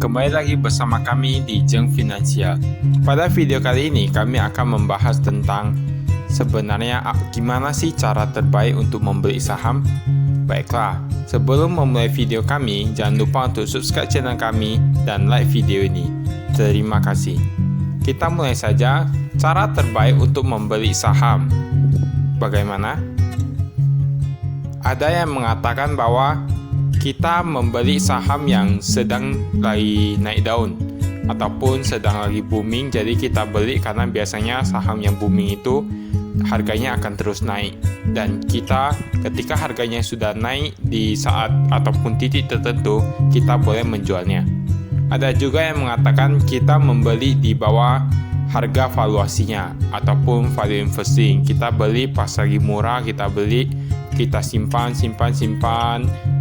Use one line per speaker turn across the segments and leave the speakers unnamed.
Kembali lagi bersama kami di Jeng Finansial. Pada video kali ini kami akan membahas tentang sebenarnya gimana sih cara terbaik untuk membeli saham. Baiklah, sebelum memulai video kami, jangan lupa untuk subscribe channel kami dan like video ini. Terima kasih. Kita mulai saja. Cara terbaik untuk membeli saham. Bagaimana? Ada yang mengatakan bahwa kita membeli saham yang sedang lagi naik daun ataupun sedang lagi booming, jadi kita beli karena biasanya saham yang booming itu harganya akan terus naik, dan kita ketika harganya sudah naik di saat ataupun titik tertentu kita boleh menjualnya. Ada juga yang mengatakan kita membeli di bawah harga valuasinya ataupun value investing. Kita beli pas lagi murah, kita beli, kita simpan,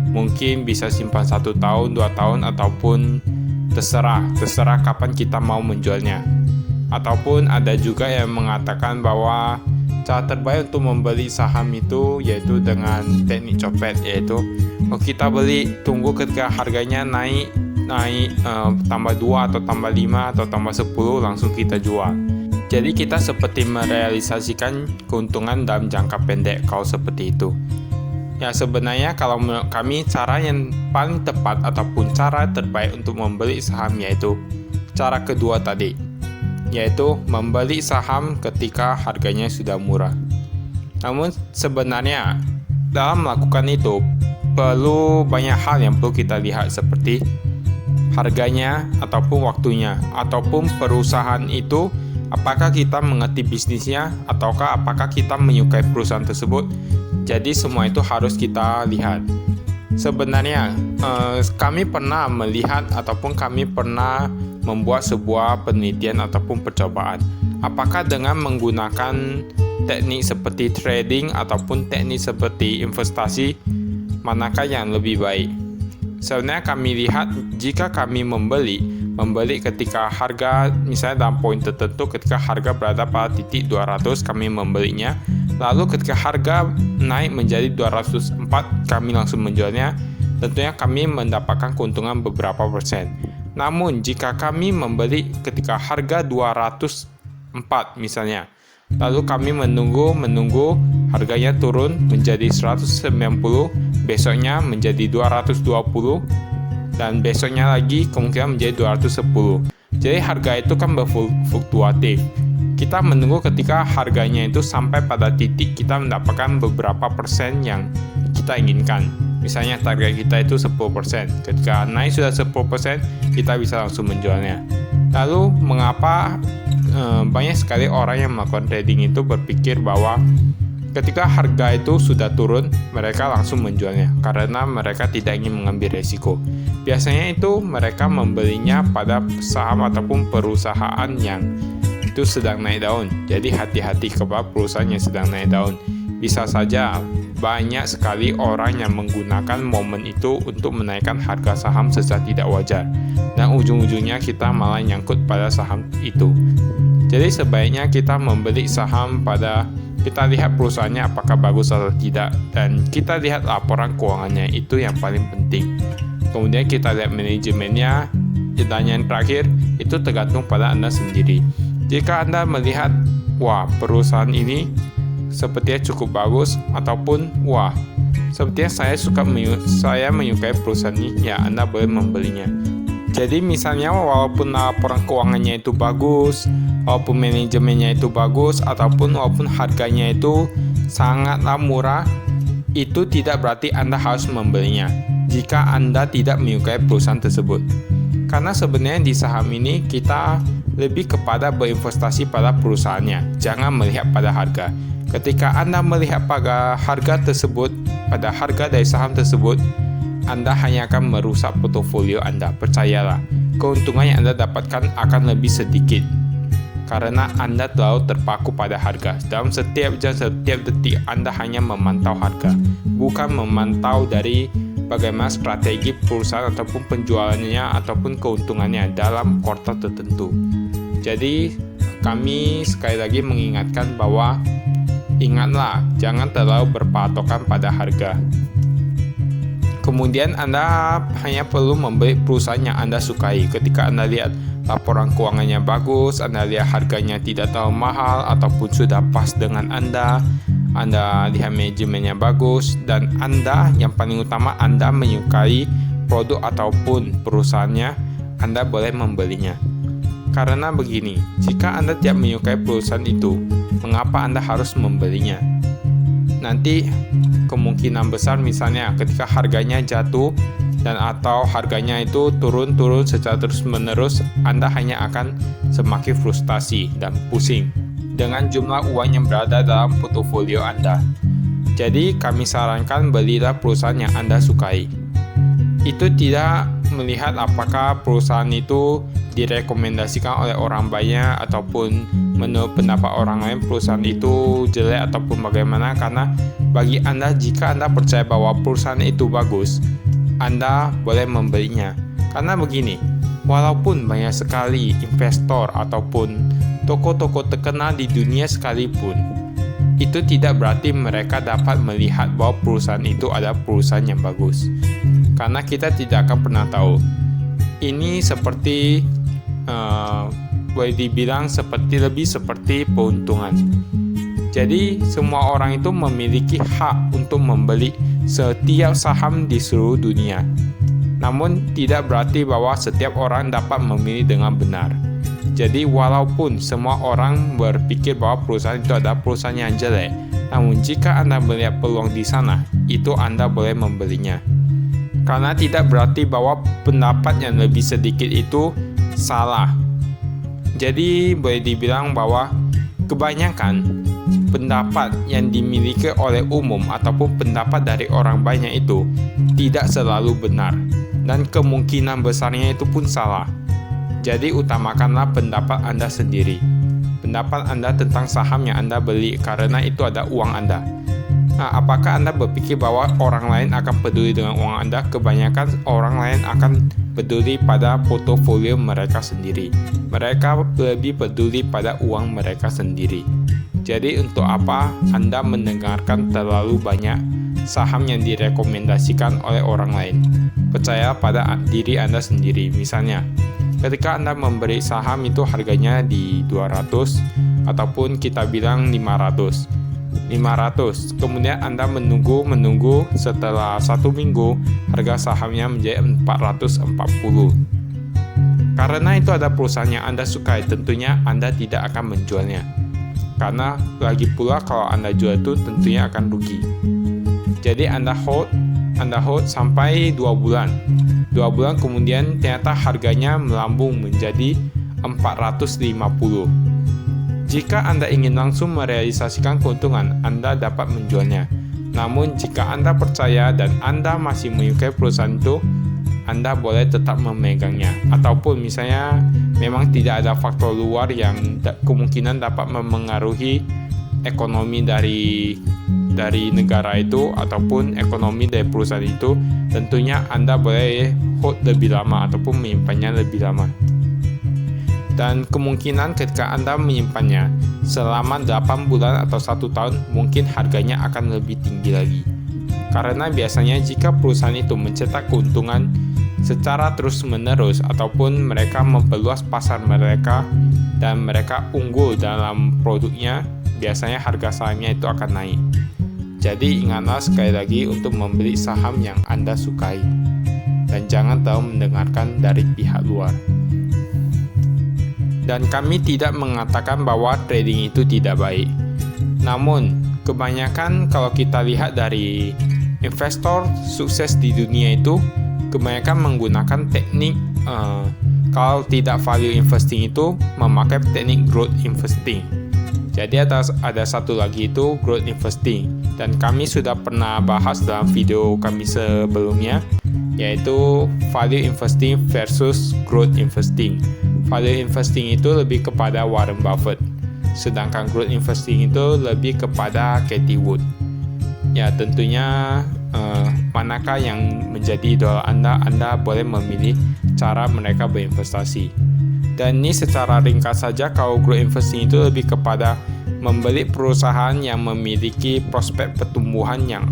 mungkin bisa simpan 1 tahun, 2 tahun, ataupun terserah kapan kita mau menjualnya. Ataupun ada juga yang mengatakan bahwa cara terbaik untuk membeli saham itu yaitu dengan teknik copet, yaitu kita beli, tunggu ketika harganya naik tambah 2 atau tambah 5 atau tambah 10 langsung kita jual. Jadi kita seperti merealisasikan keuntungan dalam jangka pendek kalau seperti itu. Ya, sebenarnya kalau menurut kami cara yang paling tepat ataupun cara terbaik untuk membeli saham yaitu cara kedua tadi, yaitu membeli saham ketika harganya sudah murah. Namun sebenarnya dalam melakukan itu perlu banyak hal yang perlu kita lihat, seperti harganya ataupun waktunya, ataupun perusahaan itu apakah kita mengerti bisnisnya ataukah apakah kita menyukai perusahaan tersebut. Jadi semua itu harus kita lihat. Sebenarnya kami pernah melihat ataupun kami pernah membuat sebuah penelitian ataupun percobaan. Apakah dengan menggunakan teknik seperti trading ataupun teknik seperti investasi, manakah yang lebih baik? Sebenarnya kami lihat jika kami membeli ketika harga misalnya dalam poin tertentu, ketika harga berada pada titik 200 kami membelinya, lalu ketika harga naik menjadi 204 kami langsung menjualnya, tentunya kami mendapatkan keuntungan beberapa persen. Namun jika kami membeli ketika harga 204 misalnya, lalu kami menunggu harganya turun menjadi 190, besoknya menjadi 220, dan besoknya lagi kemungkinan menjadi 210. Jadi harga itu kan berfluktuatif. Kita menunggu ketika harganya itu sampai pada titik kita mendapatkan beberapa persen yang kita inginkan. Misalnya target kita itu 10%. Ketika naik sudah 10%, kita bisa langsung menjualnya. Lalu mengapa banyak sekali orang yang melakukan trading itu berpikir bahwa ketika harga itu sudah turun, mereka langsung menjualnya karena mereka tidak ingin mengambil resiko. Biasanya itu mereka membelinya pada saham ataupun perusahaan yang itu sedang naik daun. Jadi hati-hati kepada perusahaan yang sedang naik daun. Bisa saja banyak sekali orang yang menggunakan momen itu untuk menaikkan harga saham secara tidak wajar, dan ujung-ujungnya kita malah nyangkut pada saham itu. Jadi sebaiknya kita membeli saham pada kita lihat perusahaannya apakah bagus atau tidak, dan kita lihat laporan keuangannya, itu yang paling penting. Kemudian kita lihat manajemennya, dan yang terakhir itu tergantung pada Anda sendiri. Jika Anda melihat, wah perusahaan ini sepertinya cukup bagus, ataupun wah sepertinya saya menyukai perusahaan ini, ya Anda boleh membelinya. Jadi misalnya walaupun laporan keuangannya itu bagus, walaupun manajemennya itu bagus, ataupun walaupun harganya itu sangatlah murah, itu tidak berarti Anda harus membelinya jika Anda tidak menyukai perusahaan tersebut. Karena sebenarnya di saham ini kita lebih kepada berinvestasi pada perusahaannya, jangan melihat pada harga. Ketika Anda melihat pada harga tersebut, pada harga dari saham tersebut, Anda hanya akan merusak portofolio Anda. Percayalah, keuntungan yang Anda dapatkan akan lebih sedikit karena Anda terlalu terpaku pada harga. Dalam setiap jam, setiap detik Anda hanya memantau harga, bukan memantau dari bagaimana strategi perusahaan ataupun penjualannya ataupun keuntungannya dalam kuartal tertentu. Jadi kami sekali lagi mengingatkan bahwa ingatlah, jangan terlalu berpatokan pada harga. Kemudian Anda hanya perlu membeli perusahaan yang Anda sukai. Ketika Anda lihat laporan keuangannya bagus, Anda lihat harganya tidak terlalu mahal ataupun sudah pas dengan Anda lihat manajemennya bagus, dan Anda yang paling utama Anda menyukai produk ataupun perusahaannya, Anda boleh membelinya. Karena begini, jika Anda tidak menyukai perusahaan itu, mengapa Anda harus membelinya? Nanti kemungkinan besar misalnya ketika harganya jatuh dan atau harganya itu turun secara terus-menerus, Anda hanya akan semakin frustasi dan pusing dengan jumlah uang yang berada dalam portofolio Anda. Jadi kami sarankan belilah perusahaan yang Anda sukai. Itu tidak melihat apakah perusahaan itu direkomendasikan oleh orang banyak ataupun menurut pendapat orang lain perusahaan itu jelek ataupun bagaimana, karena bagi Anda, jika Anda percaya bahwa perusahaan itu bagus, Anda boleh membelinya. Karena begini, walaupun banyak sekali investor ataupun toko-toko terkenal di dunia sekalipun, itu tidak berarti mereka dapat melihat bahwa perusahaan itu adalah perusahaan yang bagus. Karena kita tidak akan pernah tahu. Ini seperti boleh dibilang lebih seperti keuntungan. Jadi semua orang itu memiliki hak untuk membeli setiap saham di seluruh dunia. Namun tidak berarti bahwa setiap orang dapat memilih dengan benar. Jadi walaupun semua orang berpikir bahwa perusahaan itu adalah perusahaan yang jelek, namun jika Anda melihat peluang di sana, itu Anda boleh membelinya. Karena tidak berarti bahwa pendapat yang lebih sedikit itu salah. Jadi boleh dibilang bahwa kebanyakan pendapat yang dimiliki oleh umum ataupun pendapat dari orang banyak itu tidak selalu benar, dan kemungkinan besarnya itu pun salah. Jadi utamakanlah pendapat Anda sendiri, pendapat Anda tentang saham yang Anda beli, karena itu ada uang Anda. Nah, apakah Anda berpikir bahwa orang lain akan peduli dengan uang Anda? Kebanyakan orang lain akan peduli pada portofolio mereka sendiri. Mereka lebih peduli pada uang mereka sendiri. Jadi untuk apa Anda mendengarkan terlalu banyak saham yang direkomendasikan oleh orang lain? Percaya pada diri Anda sendiri. Misalnya, ketika Anda memberi saham itu harganya di 200 ataupun kita bilang 500, kemudian Anda menunggu setelah 1 minggu harga sahamnya menjadi 440. Karena itu ada perusahaan yang Anda sukai, tentunya Anda tidak akan menjualnya. Karena lagi pula kalau Anda jual itu tentunya akan rugi. Jadi Anda hold sampai 2 bulan. 2 bulan kemudian ternyata harganya melambung menjadi 450. Jika Anda ingin langsung merealisasikan keuntungan, Anda dapat menjualnya. Namun jika Anda percaya dan Anda masih menyukai perusahaan itu, Anda boleh tetap memegangnya. Ataupun misalnya memang tidak ada faktor luar yang kemungkinan dapat memengaruhi ekonomi dari negara itu ataupun ekonomi dari perusahaan itu, tentunya Anda boleh hold lebih lama ataupun menyimpannya lebih lama. Dan kemungkinan ketika Anda menyimpannya selama 8 bulan atau 1 tahun, mungkin harganya akan lebih tinggi lagi. Karena biasanya jika perusahaan itu mencetak keuntungan secara terus-menerus ataupun mereka memperluas pasar mereka dan mereka unggul dalam produknya, biasanya harga sahamnya itu akan naik. Jadi ingatlah sekali lagi untuk membeli saham yang Anda sukai dan jangan terlalu mendengarkan dari pihak luar. Dan kami tidak mengatakan bahwa trading itu tidak baik. Namun, kebanyakan kalau kita lihat dari investor sukses di dunia itu, kebanyakan menggunakan teknik, kalau tidak value investing itu, memakai teknik growth investing. Jadi ada satu lagi itu growth investing. Dan kami sudah pernah bahas dalam video kami sebelumnya, yaitu value investing versus growth investing. Value investing itu lebih kepada Warren Buffett, sedangkan growth investing itu lebih kepada Cathie Wood. Ya tentunya manakah yang menjadi idola Anda boleh memilih cara mereka berinvestasi. Dan ini secara ringkas saja, kalau growth investing itu lebih kepada membeli perusahaan yang memiliki prospek pertumbuhan yang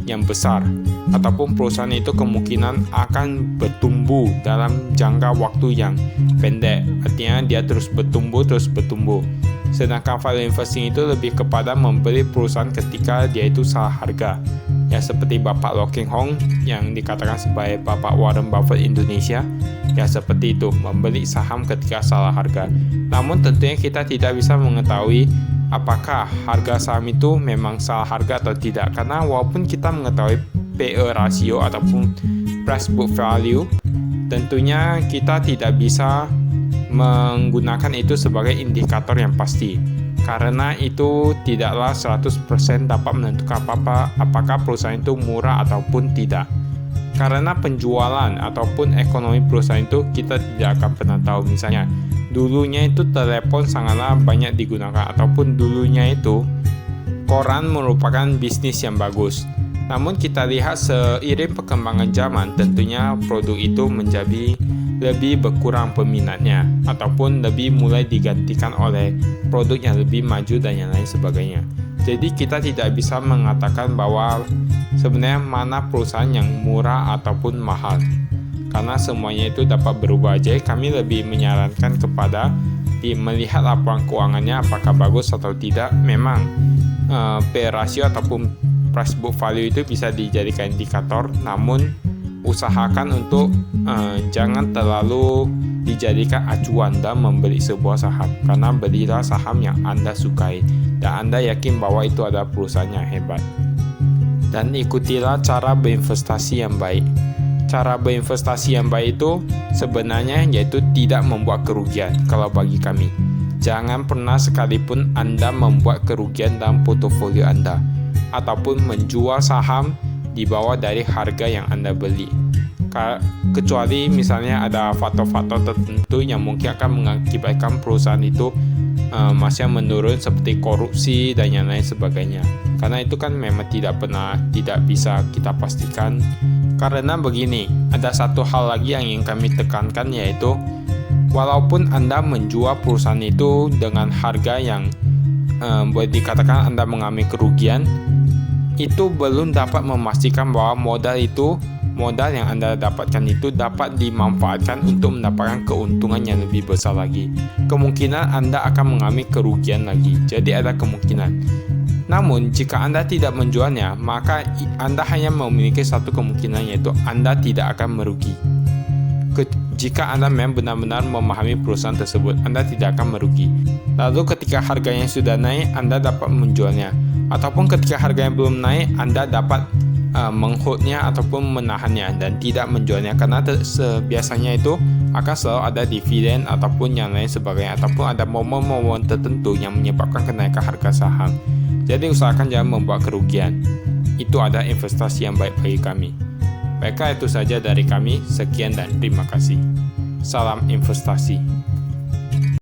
yang besar, ataupun perusahaan itu kemungkinan akan bertumbuh dalam jangka waktu yang pendek. Artinya dia terus bertumbuh. Sedangkan value investing itu lebih kepada membeli perusahaan ketika dia itu salah harga. Ya, seperti Bapak Loh Keng Hong yang dikatakan sebagai Bapak Warren Buffett Indonesia. Ya, seperti itu, membeli saham ketika salah harga. Namun tentunya kita tidak bisa mengetahui apakah harga saham itu memang salah harga atau tidak. Karena walaupun kita mengetahui PE ratio ataupun price book value, tentunya kita tidak bisa menggunakan itu sebagai indikator yang pasti. Karena itu tidaklah 100% dapat menentukan apakah perusahaan itu murah ataupun tidak. Karena penjualan ataupun ekonomi perusahaan itu kita tidak akan pernah tahu. Misalnya, dulunya itu telepon sangatlah banyak digunakan, ataupun dulunya itu koran merupakan bisnis yang bagus. Namun kita lihat seiring perkembangan zaman, tentunya produk itu menjadi lebih berkurang peminatnya, ataupun lebih mulai digantikan oleh produk yang lebih maju dan yang lain sebagainya. Jadi kita tidak bisa mengatakan bahwa sebenarnya mana perusahaan yang murah ataupun mahal, karena semuanya itu dapat berubah. Jadi kami lebih menyarankan kepada melihat laporan keuangannya apakah bagus atau tidak. Memang P ratio ataupun price book value itu bisa dijadikan indikator, namun usahakan untuk jangan terlalu dijadikan acuan dalam membeli sebuah saham, karena belilah saham yang Anda sukai dan Anda yakin bahwa itu adalah perusahaan yang hebat. Dan ikutilah cara berinvestasi yang baik. Cara berinvestasi yang baik itu sebenarnya yaitu tidak membuat kerugian. Kalau bagi kami, jangan pernah sekalipun Anda membuat kerugian dalam portofolio Anda, ataupun menjual saham di bawah dari harga yang Anda beli. Kecuali misalnya ada faktor-faktor tertentu yang mungkin akan mengakibatkan perusahaan itu masih menurun, seperti korupsi dan yang lain sebagainya. Karena itu kan memang tidak bisa kita pastikan. Karena begini, ada satu hal lagi yang ingin kami tekankan, yaitu walaupun Anda menjual perusahaan itu dengan harga yang boleh dikatakan Anda mengalami kerugian, itu belum dapat memastikan bahwa modal yang Anda dapatkan itu dapat dimanfaatkan untuk mendapatkan keuntungan yang lebih besar lagi. Kemungkinan Anda akan mengalami kerugian lagi. Jadi ada kemungkinan. Namun jika Anda tidak menjualnya, maka Anda hanya memiliki satu kemungkinan, yaitu Anda tidak akan merugi. Jika Anda memang benar-benar memahami perusahaan tersebut, Anda tidak akan merugi. Lalu ketika harganya sudah naik, Anda dapat menjualnya. Ataupun ketika harganya belum naik, Anda dapat mengholdnya ataupun menahannya dan tidak menjualnya, karena biasanya itu akan selalu ada dividen ataupun yang lain sebagainya, ataupun ada momen-momen tertentu yang menyebabkan kenaikan harga saham. Jadi usahakan jangan membuat kerugian. Itu ada investasi yang baik bagi kami. Baiklah, itu saja dari kami. Sekian dan terima kasih. Salam investasi.